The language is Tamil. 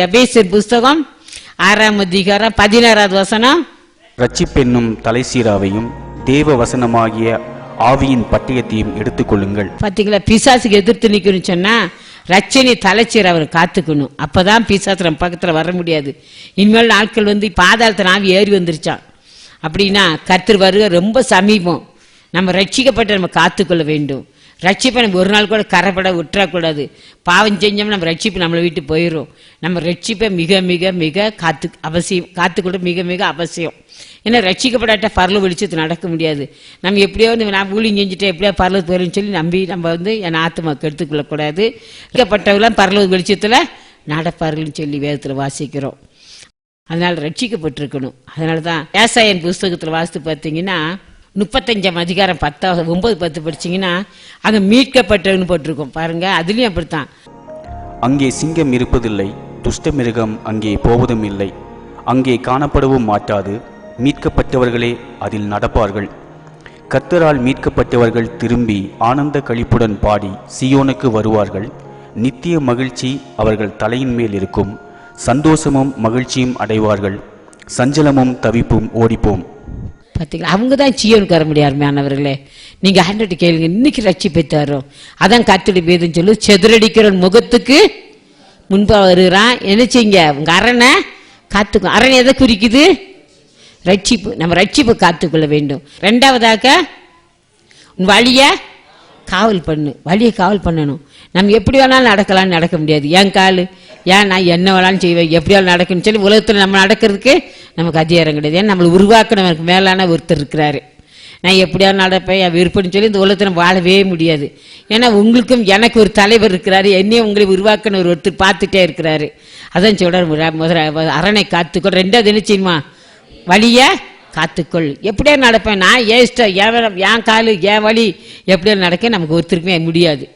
எபேசியர் புஸ்தகம் 6ஆம் அதிகாரம் 16வது வசனம். ரட்சிப்பென்னும் தலைசீராவையும் தேவ வசனமாகிய ஆவியின் பட்டயத்தையும் எடுத்துக்கொள்ளுங்கள். பாத்தீங்களா, பிசாசுக்கு எதிர்த்து நிக்கணும்னு சொன்னா ரட்சணை தலைச்சீர் அவர் காத்துக்கணும். அப்பதான் பிசாசு நம்ம பக்கத்துல வர முடியாது. இனிமேல் நாட்கள் பாதாளத்தின் ஆவி ஏறி வந்துருச்சான். அப்படின்னா கர்த்தர் வருகை ரொம்ப சமீபம். நம்ம ரட்சிக்கப்பட்டு நம்ம காத்துக்கொள்ள வேண்டும். ரட்சிப்பை நம்ம ஒரு நாள் கூட கரைப்பட விட்டுறக்கூடாது. பாவம் செஞ்சோம் நம்ம ரட்சிப்பு நம்மளை விட்டு போயிடும். நம்ம ரட்சிப்பை மிக மிக மிக காத்துக்கொள்ள மிக மிக அவசியம். ஏன்னா ரட்சிக்கப்படாட்ட பரலோக வெளிச்சத்து நடக்க முடியாது. நம்ம எப்படியோ நான் ஊழியம் செஞ்சுட்டு எப்படியோ பரலோக போயிடும்னு சொல்லி நம்பி நம்ம என் ஆத்மாவுக்கு எடுத்துக்கொள்ளக்கூடாது. ரட்சிக்கப்பட்டவங்களாம் பரலோக வெளிச்சத்தில் நடப்பார்கள்னு சொல்லி வேதத்தில் வாசிக்கிறோம். அதனால ரட்சிக்கப்பட்டிருக்கணும். அதனால தான் ஏசாயன் புஸ்தகத்தில் வாசித்து பார்த்தீங்கன்னா 35ஆம் அதிகாரம் 9-10 படிச்சீங்கன்னா அங்க மீட்கப்பட்டவன்னு போட்டிருக்கோம் பாருங்க. அதுலயும் அப்படித்தான். அங்கே சிங்கம் இருப்பதில்லை, துஷ்ட மிருகம் அங்கே போவதும் இல்லை, அங்கே காணப்படவும் மாட்டாது, மீட்கப்பட்டவர்களே அதில் நடப்பார்கள். கர்த்தரால் மீட்கப்பட்டவர்கள் திரும்பி ஆனந்த களிப்புடன் பாடி சீயோனுக்கு வருவார்கள். நித்திய மகிழ்ச்சி அவர்கள் தலையின் மேல் இருக்கும். சந்தோஷமும் மகிழ்ச்சியும் அடைவார்கள். சஞ்சலமும் தவிப்பும் ஓடிப்போம். பார்த்தீங்களா, அவங்க தான் சீயோனுக்கு வர முடியாது. அருமையானவர்களே, நீங்க ஆண்டவர்ட்ட கேளுங்க, இன்னைக்கு ரட்சிப்பை தரும். அதான் கர்த்தருடைய வேதம் சொல்லு, செதறடிக்கிற முகத்துக்கு முன்பாக வருகிறான். என்ன செய்யுங்க, உங்க அரணை காத்துக்கும். அரணை எதை குறிக்குது? ரட்சிப்பு. நம்ம ரட்சிப்பு காத்துக்கொள்ள வேண்டும். 2வதாக உன் வழிய காவல் பண்ணு. வழியை காவல் பண்ணணும். நம்ம எப்படி வேணாலும் நடக்கலாம்னு நடக்க முடியாது. என் காலு நான் என்ன வேணாலும் செய்வேன், எப்படி வேணாலும் நடக்கணும்னு சொல்லி உலகத்தில் நம்ம நடக்கிறதுக்கு நமக்கு அதிகாரம் கிடையாது. ஏன்னா நம்மளை உருவாக்கணும் மேலான ஒருத்தர் இருக்கிறாரு. நான் எப்படியா நடப்பேன், என் விருப்பம்னு சொல்லி இந்த உலகத்தில் நம்ம வாழவே முடியாது. ஏன்னா உங்களுக்கும் எனக்கு ஒரு தலைவர் இருக்கிறாரு, என்னையும் உங்களை உருவாக்கணும் ஒருத்தர் பார்த்துட்டே இருக்கிறாரு. அதான் சொல்ற முதல்ல அரணை காத்துக்கொள். 2வது என்ன செய்யுமா, வழிய காத்துக்கொள். எப்படியா நடப்பேன் நான், ஏன் இஷ்டம், என் காலு என் வழி எப்படியா நடக்க நமக்கு ஒருத்தருக்குமே முடியாது.